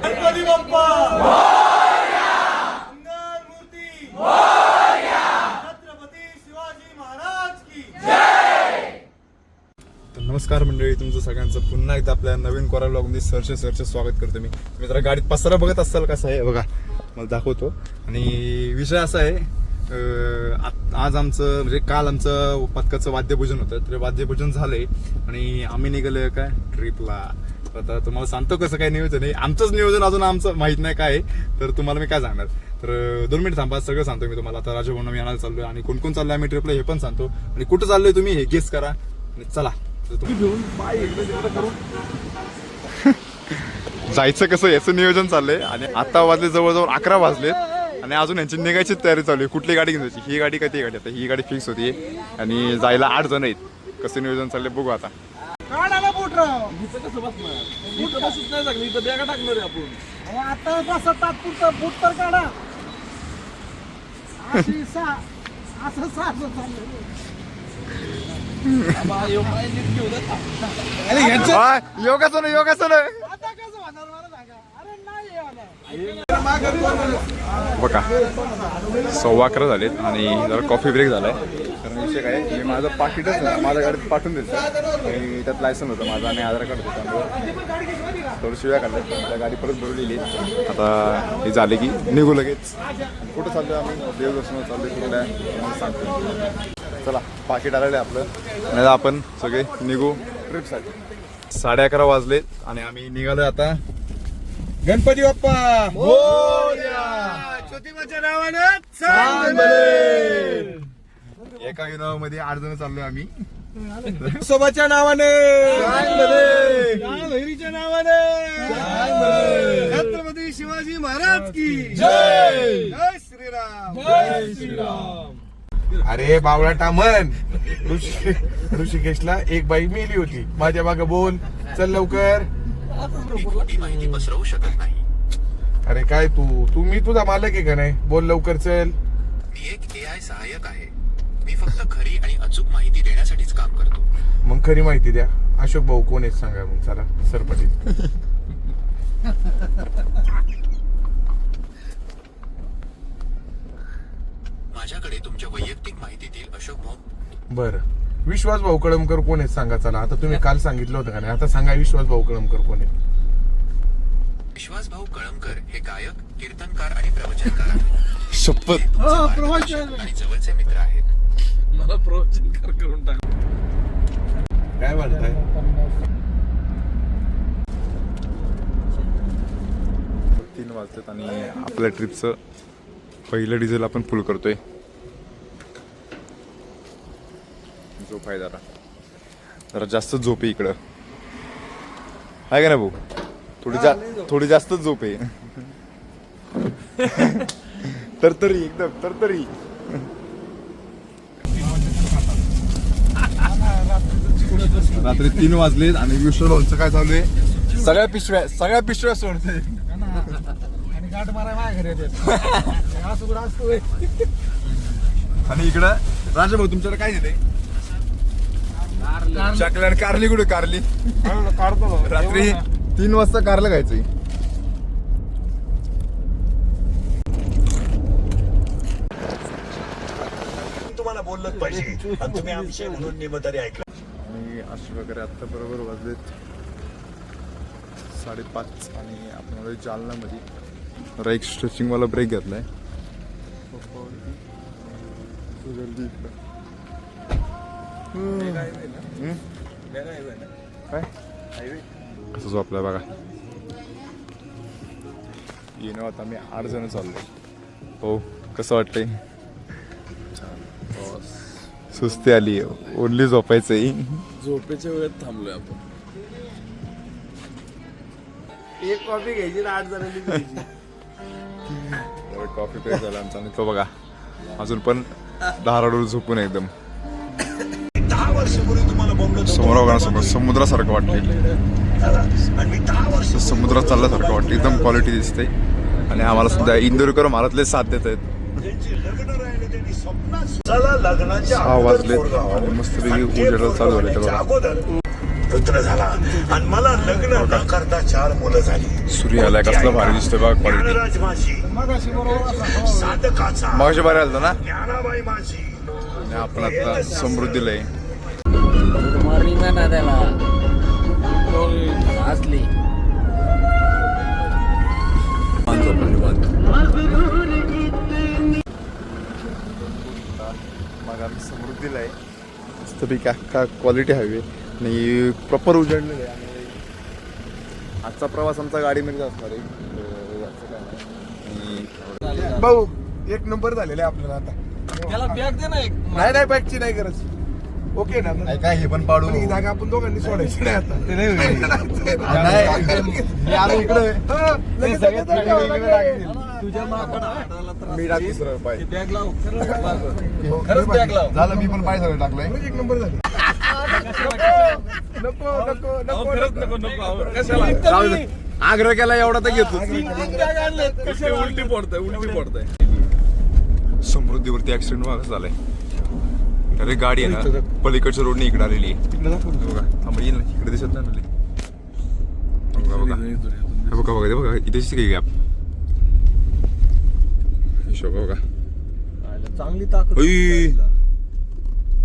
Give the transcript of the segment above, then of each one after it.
गणपती बाप्पा मंगलमूर्ती छत्रपती शिवाजी महाराज की जय. नमस्कार मंडळी, तुमचं सगळ्यांचं पुन्हा एकदा आपल्या नवीन कोरा ब्लॉगमध्ये सरचे स्वागत करतो. मी जरा गाडीत पसारा बघत असाल कसं आहे बघा, मला दाखवतो. आणि विषय असा आहे, आज आमचं म्हणजे काल आमचं पथकाचं वाद्यपूजन होतं. तर वाद्यपूजन झालंय आणि आम्ही निघालोय काय ट्रिपला. आता तुम्हाला सांगतो कसं काय नियोजन आहे. आमचंच नियोजन अजून आमचं माहित नाही काय आहे, तर तुम्हाला मी काय सांगणार. तर 2 मिनिट थांबा, सगळं सांगतो मी तुम्हाला. आता राजभवन मी येणार चाललोय आणि कोण कोण चाललोय आम्ही ट्रिपला हे पण सांगतो. आणि कुठं चाललोय तुम्ही हे गेस करा आणि चला. जायचं कसं याचं नियोजन चाललंय. आणि आता वाजले जवळजवळ 11 वाजलेत आणि अजून यांची निघायची तयारी चालू आहे. कुठली गाडी घेऊन जायची, ही गाडी का ती गाडी. आता ही गाडी फिक्स होती आणि जायला 8 जण आहेत. कसं नियोजन चाललंय बघू आता. योगासन बघा 11:15 झालेत आणि जरा कॉफी ब्रेक झालाय. कारण विषय काय, मी माझं पाकिटच माझ्या गाडीत पाठवून द्यायचं आणि त्यात लायसन होतं माझं आणि आधार कार्ड होतं. थोडं शिव्या काढल्या, त्या गाडी परत भरलेली. आता हे झाले की निघू लगेच. कुठं चाललोय आम्ही, देवदर्शनाला चाललोय कुठल्या सांगतो. चला, पाकिट आलेलं आहे आपलं आणि आपण सगळे निघू ट्रिपसाठी. 11:30 वाजलेत आणि आम्ही निघालोय आता. गणपती बाप्पा ज्योतिबाच्या नावानं चांगले. एका विनोवामध्ये 8 जण चाललोय आम्ही. सोबाच्या नावाने भैरीच्या नावाने छत्रपती शिवाजी महाराज की जय. जय श्रीराम. जय श्रीराम. अरे बावळाटा मन, ऋषिकेशला एक बाई मेली होती. माझ्या मागे बोल, चल लवकर. माहिती पसरवू शकत नाही. अरे काय तू मी तुझा मालक आहे का नाही, बोल लवकर चल. मी एक AI सहाय्यक आहे. मी फक्त खरी आणि अचूक माहिती देण्यासाठीच काम करतो. मग खरी माहिती द्या. अशोक भाऊ कोण आहेत सांगा मग. चला सरपटी. माझ्याकडे तुमच्या वैयक्तिक माहितीतील अशोक भाऊ. बर, विश्वास भाऊ कळमकर कोण आहेत सांगा. चला, आता तुम्ही काल सांगितलं होतं का नाही, आता सांगा विश्वास भाऊ कळमकर कोण आहेत. विश्वास भाऊ कळमकर हे गायक, कीर्तनकार आणि प्रवचनकार आहेत. शपथ. आणि जवळचे मित्र आहेत. मला प्रवचनकार करून टाक. काय म्हणताय. 3 वाजलेत आणि आपल्या ट्रिपचं पहिलं डिझेल आपण फुल करतोय. झोप आहे जरा जास्त झोप आहे इकडं, आहे का ना भाऊ. थोडी जास्तच झोप आहे. तरतरी एकदम तरतरी. रात्री 3 वाजलेत आणि विश्वभाऊंचं काय चालू आहे, सगळ्या पिशव्या सोडते आणि गाठ मारा माझ्या घरी येते. असं कुठं असतोय. आणि इकडं राजाभाऊ तुमच्याकडे काय देते. चकल्या आणि कारली. कुठे कारली. रात्री 3 वाजता कारलं खायचंय. तुम्हाला बोललंच पाहिजे आणि तुम्ही आमचे म्हणून निमंत्रण ऐकलं. आणि अशी वगैरे आत्ता बरोबर वाजलेत 5:30 आणि आपण आलोय जालनामध्ये. जरा एक स्ट्रेचिंगवाला ब्रेक घेतलाय. काय कसं झोपलाय बघा. येणं आता आम्ही 8 जण चाललोय. हो, कसं वाटतंय. सुस्ती आली, ओनली झोपायचंय. झोपेच्या वेळेत थांबलोय आपण. एक कॉफी घ्यायची ना 8 जणांनी घ्यायची. कॉफी पेक झाला आमचा आणि तो बघा अजून पण धाराडूर झोपून एकदम. 10 वर्षापूर्वी तुम्हाला बोललो समोर समुद्रासारखं वाटतं. आणि मी 10 वर्ष समुद्रात चालल्यासारखं वाटतं. एकदम क्वालिटी दिसते आणि आम्हाला सुद्धा इंदोरीकर महारातले साथ देत आहेत. ज्यांची लग्न राहिले असलेली स्वप्न चला लग्नाच्या 6 अगोदर वाजलेत पोरगा आणि व्हावं. मस्तपैकी आणि ते उजेडाला चालू झाले पोरगा तेव्हा. अगोदर पुत्र झाला आणि मला लग्न न करता 4 मुलं झाली. सूर्य आलाय, कसला भारी दिसतोय बघा क्वालिटी. ज्ञानराज माझी साधकाचा मगाशी बाहेर आलतो ना. ज्ञानाबाई माझी आणि आपण आता समृद्धीला आहे. गुड मॉर्निंग ना त्याला असली मग आम्ही समृद्धीला आहे. मस्तपैकी अख्खा क्वालिटी हायवे आणि प्रॉपर उजळलेलं आहे. आणि आजचा प्रवास आमचा गाडीमध्येच असणार आहे. असं काय नाही. भाऊ एक नंबर झालेला आहे आपल्याला आता. त्याला बॅग दे ना एक. नाही बॅगची नाही गरज. ओके ना नाही काय हे पण पाडू. पण ही जागा आपण दोघांनी सोडायची नाही आता. ते नाही मी आलो इकडे. हा, लगेच सगळ्यात जागा लागेल. तुझ्या माकडं मी टाकतो सरळ पाय. बॅग लाव. खरंच बॅग लाव. झालं मी पण पाय सरळ टाकलंय. खरंच एक नंबर झाले. नको नको नको खरंच नको नको. कशाला? जाऊ दे. आग्रह केला एवढा तर घेतो. ते उलटी पडतंय. समृद्धीवरती ऍक्सिडेंट व्हायला झालाय. अरे गाडी आहे ना पलीकडच्या रोडने इकडे आलेली आहे. बघा थांबा येईल ना इकडे दिसत नाही. बघा बघा हे बघा बघा ते बघा इथे दिसते काही गॅप. हिशोब बघा. चांगली ताकद ओय.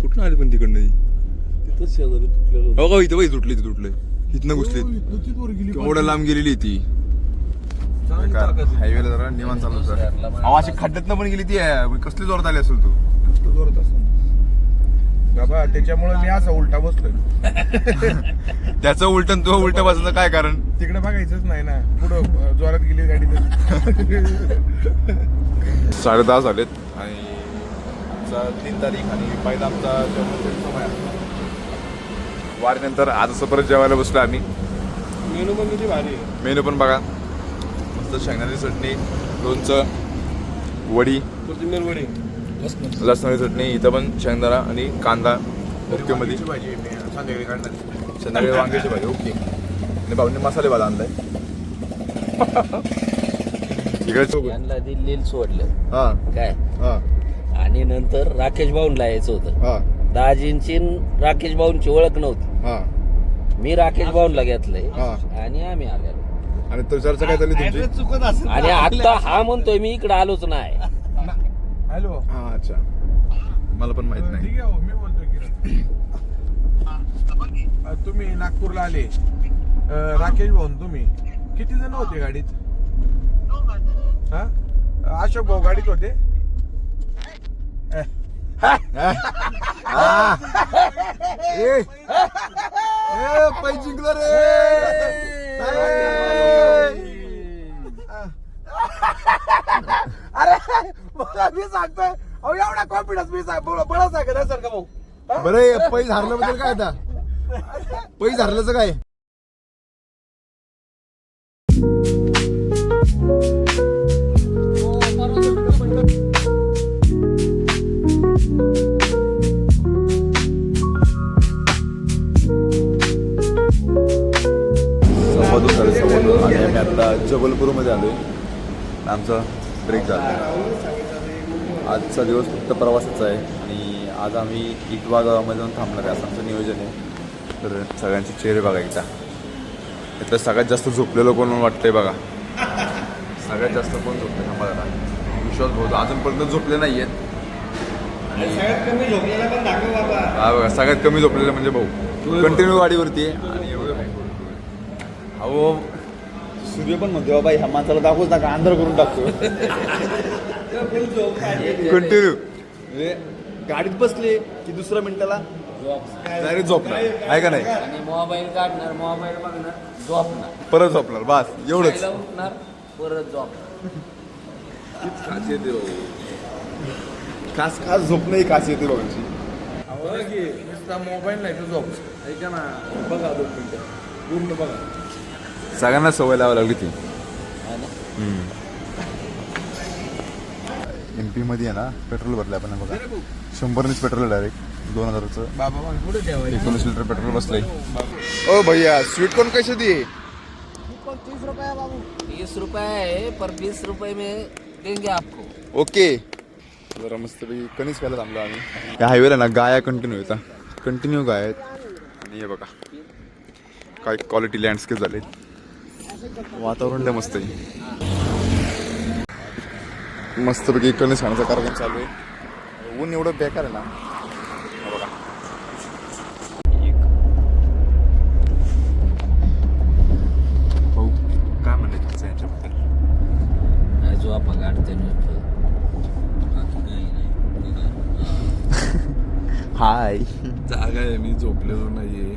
कुठून आली पण तिकडनं ती? तिथंच शेजारी तुटलेलं हो का इथं बाई तुटली इथनं घुसली. केवढं लांब गेलेली ती. हायवेला जरा निवांत चालू सर. अशी खड्ड्यातनं पण गेली ती. कसली जोरात आली असेल तू. जोरात असं बाबा त्याच्यामुळे मी असा उलटा बसतोय. त्याचं उलट तो उलट बसायचं काय कारण. तिकडे बघायचंच नाही ना. पुढं जोरात गेली गाडी तर. 10:30 झालेत आणि 3 तारीख आणि पहिला आमचा जेवणाचा समय आहे. वारीनंतर आज असं परत जेवायला बसलो आम्ही. मेनू पण किती भारी आहे. मेनू पण बघा मस्त शेंगदाण्याची चटणी, लोणचं, वडी, कोथिंबीर वडी, लसणाची चटणी, इथं पण शेंगदाणा आणि कांदा ओके मध्ये. भाजी संध्याकाळी काढणार. संध्याकाळी वांग्याची भाजी ओके. आणि भाऊने मसाले भात आणलाय. इकडे यांना दिल्लीला सोडलं हा काय हा आणि नंतर राकेश भाऊनला यायचं होतं. हा दाजींची न राकेश भाऊंची ओळख नव्हती. हा मी राकेश भाऊनला घेतलंय हा. आणि आम्ही आलेलो. आणि तो चर्चा काय झाली तुमची. आणि आता हा म्हणतोय मी इकडे आलोच नाही. हॅलो हा अच्छा मला पण माहित नाही. ठीक आहे हो, मी बोलतोय किरण. तुम्ही नागपूरला आले. राकेश भाऊ तुम्ही किती जण होते गाडीत. हा अशोक भाऊ गाडीत होते. पै जिंकलं रे. अरे मी सांगतोय अहो एवढा कॉन्फिडन्स मी बळा सांगत सर का भाऊ. बरं पैज हारल्याबद्दल काय आता. पैज हारल्याचं काय. सव्वा आणि आम्ही आता जबलपूरमध्ये आलोय. आमचा ब्रेक झाला. आजचा दिवस फक्त प्रवासाचा आहे आणि आज आम्ही इटवा गावामध्ये जाऊन थांबणार आहे असं आमचं नियोजन आहे. तर सगळ्यांचे चेहरे बघा इथं. इथं सगळ्यात जास्त झोपलेलं कोण वाटतंय बघा. सगळ्यात जास्त कोण झोपले थांबा जरा. विश्वास भाऊ अजूनपर्यंत झोपले नाही आहेत. हा बघा सगळ्यात कमी झोपलेलं म्हणजे भाऊ. कंटिन्यू गाडीवरती आहे आणि एवढं अहो सूर्य पण म्हणतो बाबा ह्या माणसाला दाखवूच नका अंधार करून टाकतो. कंटिन्यू म्हणजे गाडीत बसले की दुसऱ्या मिनिटाला डायरेक्ट झोपणार आहे का नाही. आणि मोबाईल काढणार, मोबाईल बघणार, झोपणार, परत झोपणार बस एवढंच. खायला उठणार, परत झोपणार. खास खास झोप नाही खास येते बाबांची. मोबाईल नाही तो झोप. ऐका ना बघा 2 मिनिटं पूर्ण बघा. सगळ्यांना सवय लावावी लागली ती. MP मध्ये आहे ना पेट्रोल भरलं आपण बघा 100 पेट्रोल डायरेक्ट 2000चं. बाबा पुढे ठेवायचं. 19 लिटर पेट्रोल बसलंय. ओ भैया स्वीट कॉर्न कैसे दिए. 30 रुपए है पर 20 रुपए में देंगे आपको. ओके जरा मस्तपैकी कणीस खायला थांबलो आम्ही. या हायवेला ना गाया कंटिन्यू येतात, कंटिन्यू गाय आहेत. आणि हे बघा काय क्वालिटी लँडस्केप झाले, वातावरण लय मस्त आहे. मस्तपैकी कणीस खाण्याचा कार्यक्रम चालू आहे. ऊन एवढं बेकार आहे ना. हा बघा भाऊ काय म्हणले तुमचं यांच्याबद्दल? जो आपण गाडते हाय. जागा आहे, मी झोपलेलो नाहीये.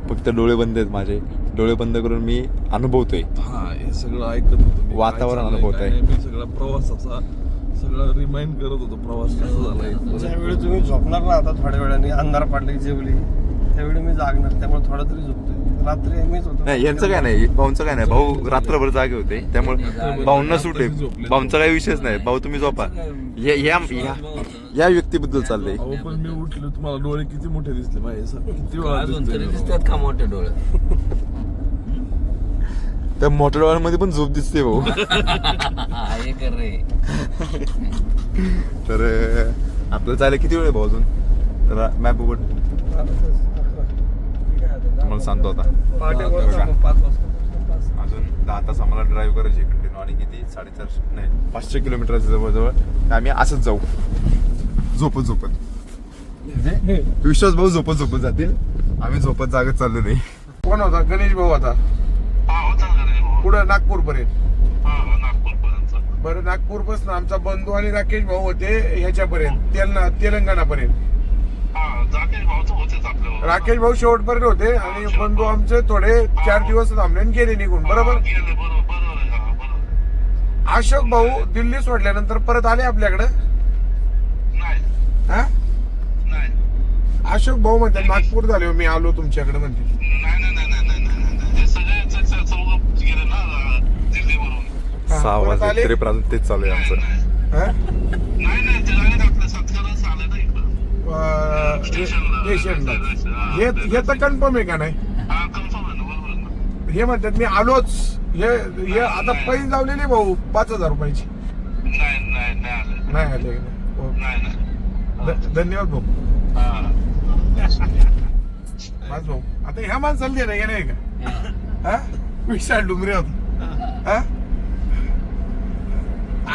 फक्त डोळे बंद आहेत माझे, डोळे बंद करून मी अनुभवतोय. हा, हे सगळं ऐकत होतो मी. वातावरण काय चाललंय, अनुभवत काय आहे. नाही. मी सगळा प्रवासाचा सगळं रिमाइंड करत होतो, प्रवास कसा झालाय. ज्यावेळी तुम्ही झोपणार ना आता थोड्या वेळाने अंधार पडले जेवली त्यावेळी मी जागणार, त्यामुळे थोडा तरी झोपतोय. रात्री मीच होतो. नाही यांचं काय नाही, भाऊंचं काय नाही. भाऊ रात्रभर जागे होते त्यामुळे भाऊंना सूट आहे. भाऊंचा काही विषयच नाही. भाऊ तुम्ही झोपा. या व्यक्तीबद्दल चाललंय. अहो पण मी उठलो, तुम्हाला डोळे किती मोठे दिसले माझे. किती वेळा अजून तरी दिसले. दिसतात का मोठे डोळे? त्या मोठ्या डोळ्यांमध्ये पण झोप दिसते भाऊ. हे कर रे. तर आपल्याला जायला किती वेळ आहे भाऊ अजून? तर मॅप उघड मला सांगतो आता. पहाटे बघा. वर 5 वाजता. अजून 10 तास आम्हाला ड्राईव्ह करायची कंटिन्यू. आणि किती 450 नाही 500 किलोमीटर जवळजवळ. तर आम्ही असंच जाऊ झोपत झोपत. विश्वास भाऊ झोपत झोपत जातील, आम्ही झोपत जागत चाललो नाही. कोण होता? गणेश भाऊ होता. पुढं नागपूर पर्यंत. बरं, नागपूर पासून आमचा बंधू आणि राकेश भाऊ होते ह्याच्यापर्यंत तेलंगणा पर्यंत. राकेश भाऊ शेवटपर्यंत होते आणि बंधू आमचे थोडे 4 दिवस थांबले आणि गेले निघून. बरोबर. अशोक भाऊ दिल्ली सोडल्यानंतर परत आले आपल्याकडे. हा, अशोक भाऊ म्हणतात नागपूर झाले मी आलो तुमच्याकडे म्हणते. हा, 6 परत वाजले आले. तरी पण अजून तेच चालू आहे आमचं. हा? स्टेशनला. हे तर कन्फर्म आहे का नाही? हे म्हणतात मी आलोच. हे आता पैसे लावलेले भाऊ 5,000 रुपयाची. नाही आले. धन्यवाद भाऊ. माझ भाऊ आता ह्या माणसाला दे ना नाही का? हा, विशाल डुमरे होता. हा,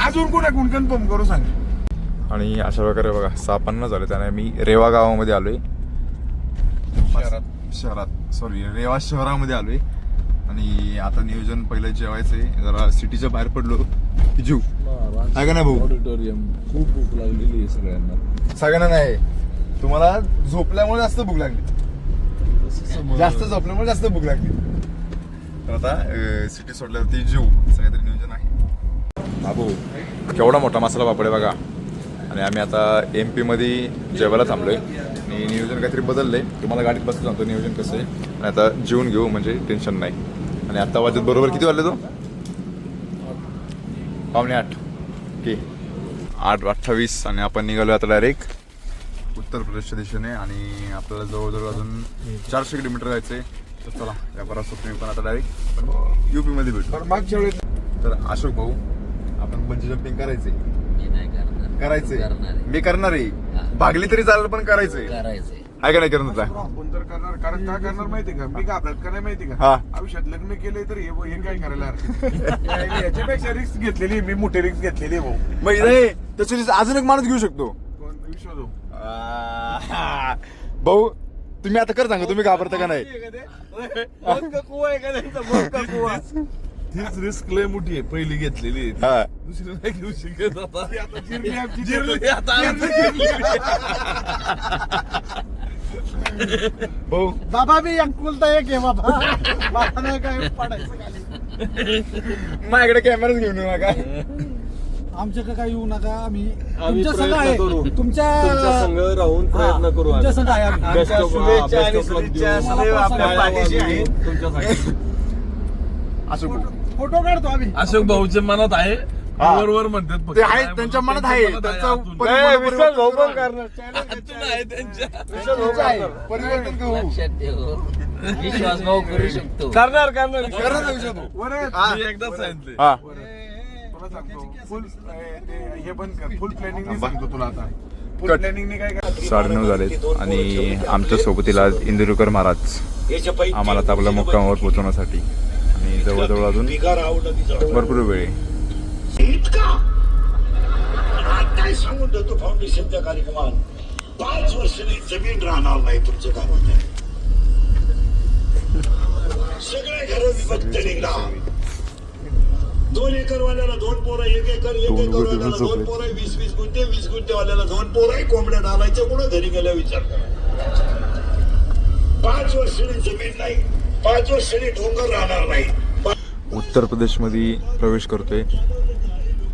अजून कोण कन्फर्म करू सांग. आणि अशा प्रकारे बघा 6:50 झाले. त्याने मी रेवा गावामध्ये आलोय. शहरात सॉरी रेवा शहरामध्ये आलोय. आणि आता नियोजन पहिलं जेवायचंय. जरा सिटीच्या बाहेर पडलो की जीव आहे का नाही भाऊ? ऑडिटोरियम खूप भूक लागलेली आहे सगळ्यांना. सगळ्यांना नाही, तुम्हाला झोपल्यामुळे जास्त भूक लागली. जास्त झोपल्यामुळे जास्त भूक लागली. तर आता सिटी सोडल्यावरती जीव असं काहीतरी नियोजन आहे. बाबू केवढा मोठा मसाला पापड आहे बघा. आणि आम्ही आता MP मध्ये जेवायला थांबलोय. आणि नियोजन काहीतरी बदललंय. तुम्हाला गाडीत बसलं सांगतो नियोजन कसं आहे. आणि आता जेवून घेऊ म्हणजे टेन्शन नाही. आणि आता वाजत बरोबर किती वाजले तो? 7:45. ओके 8:28. आणि आपण निघालो आता डायरेक्ट उत्तर प्रदेशच्या दिशेने. आणि आपल्याला जवळजवळ अजून 400 किलोमीटर जायचं आहे. तर चला या बराच तुम्ही पण आता डायरेक्ट UP मध्ये भेटू. मागच्या वेळेस तर अशोक भाऊ आपण बंजी जम्पिंग करायचंय. मी नाही करणार. करायचंय करणार आहे. मी करणार आहे. हा. भागली तरी चालेल पण करायचंय. करायचंय. आहे का नाही करणार? आपण तर करणार. कारण काय करणार माहिती का? मी घाबरत का नाही माहिती हा. का? आयुष्यात लग्न केलंय तर हे काय करायला हरकत नाही. याच्यापेक्षा रिस्क घेतलेली मी मोठी रिस्क घेतलेली भाऊ. मग नाही त्याची अजून एक माणूस घेऊ शकतो. कोण? विश्वास भाऊ. भाऊ तुम्ही आता कर सांगा तुम्ही घाबरता का नाही? तीच रिस्क लय मोठी आहे. पहिली घेतलेली आहे. हा. दुसरी नाही घेऊ शकत आता. आता जिरली आमची. जिरली आता. भाऊ बाबा मी अंकुलता एक आहे बाबा. बाबा नाही काय पडायचं खाली. माझ्याकडे कॅमेराच घेऊन येऊ नका. आमच्याकडे काय येऊ नका. आम्ही आम्ही तुमच्या संघ प्रयत्न आहे. करू. तुमच्या तुमच्या संघ राहून प्रयत्न करू. तुमच्या संघ आहे आम्ही. Best of- शुभेच्छा best आणि of luck सदिच्छा देऊ. सदैव आपल्या पाया पाठीशी आहे. वाजवू तुमच्यासाठी. अशोक भाऊ फोटो काढतो आम्ही. अशोक भाऊच्या मनात आहे. हा. बरोबर म्हणतात फक्त. ते आहे काय त्यांच्या मनात म्हणतात, आहे. त्यांच्या त्यांचा मनात आहे. परिवर्तन- विशाल भाऊ पण करणार. आतून आहे त्यांच्या. परिवर्तन करू. लक्षात ठेव. विश्वास भाऊ करू शकतो. करणार करणार विषय तू. वरे, हा. मी एकदाच सांगितले. हा. तुला सांगतो फुल हे बंद कर फुल प्लॅनिंग थांबा. सांगतो तुला आता फुल कट. प्लॅनिंगने काय काय 9:30 झालेत आणि आमच्या सोबतीला आज इंदुरीकर महाराज आम्हाला आता आपल्या मुक्कामावर पोहोचवण्यासाठी आणि जवळजवळ अजून भरपूर वेळ आहे. इतका आज काय सांगून देतो फाउंडेशनच्या कार्यक्रमात 5 वर्षांनी जमीन राहणार नाही तुमच्या गावात. सगळे घर विभक्त निघणार. 2 एकर वाल्याला 2 पोरं, 1 एकर 1 एकर वाल्याला 2 पोरं, 20 गुंठे 20 गुंठे वाल्याला 2 पोरं, कोंबड्या घालायच्या कुठं घरी गेल्या विचार करा. 5 वर्षांनी जमीन नाही, 5 वर्षांनी डोंगर राहणार नाही. उत्तर प्रदेशमध्ये प्रवेश करतोय.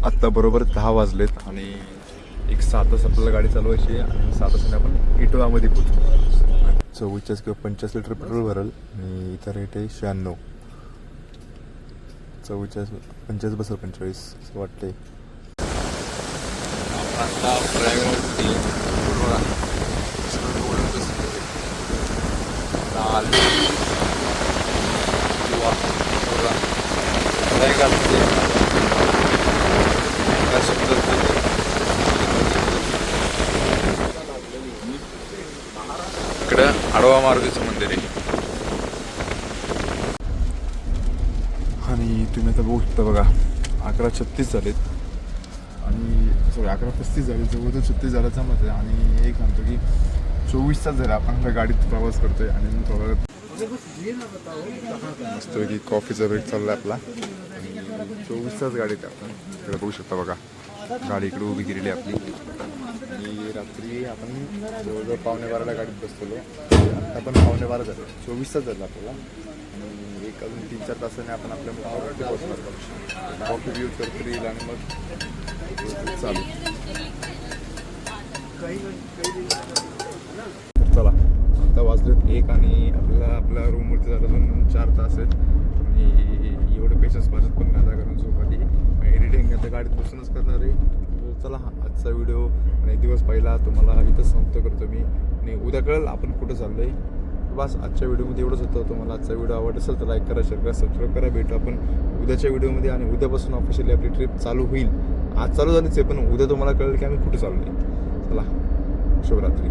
आत्ता बरोबर 10 वाजलेत आणि एक 7 तास आपल्याला गाडी चालवायची आहे आणि 7 तासाने आपण इटोळामध्ये पोहोचू. 44 किंवा 50 लिटर पेट्रोल भरल आणि इथं रेट आहे 96. 44 50 बसेल 45 असं वाटतंय. आता ड्रायव्हर लाल किंवा काय घालते इकडं आडवा मारुतीचं मंदिर आहे आणि तुम्ही आता बघू शकता बघा 11:36 झालेत आणि सॉरी 11:35 झाले, जवळजवळ 36 झाल्याचा मत आहे. आणि एक सांगतो की 24 तास झाले आपण आपल्या गाडीत प्रवास करतोय आणि मग थोडा मस्त की कॉफीचा ब्रेक चालला आपला आणि 24 तास गाडीत आपण इकडे बघू शकता बघा गाडी इकडे उभी केलेली आहे आपली. आणि रात्री आपण जवळजवळ 11:15 गाडीत बसलेलो. आता पण 11:15 झाले, 24 तास झाले आपल्याला आणि एक अजून 3-4 तासाने आपण आपल्या मुलावरती पोहोचणार. कॉफी यूज करता येईल आणि मग चालू. चला आता वाजलेत 1 आणि आपल्याला आपल्या रूमवरती झालं अजून 4 तास आहेत आणि एवढे पेशन्स माझ्यात पण नाही कारण झोप आली. एडिटिंग आता गाडीत बसूनच करणार आहे. चला आजचा व्हिडिओ आणि दिवस पहिला तुम्हाला इथंच समाप्त करतो मी आणि उद्या कळेल आपण कुठं चाललो आहे. बस आजच्या व्हिडिओमध्ये एवढंच होतं. तुम्हाला आजचा व्हिडिओ आवडत असेल तर लाईक करा, शेअर करा, सबस्क्राईब करा. भेटू आपण उद्याच्या व्हिडिओमध्ये आणि उद्यापासून ऑफिशियली आपली ट्रिप चालू होईल. आज चालू झालीच आहे पण उद्या तुम्हाला कळेल की आम्ही कुठे चाललो आहे. चला शुभरात्री.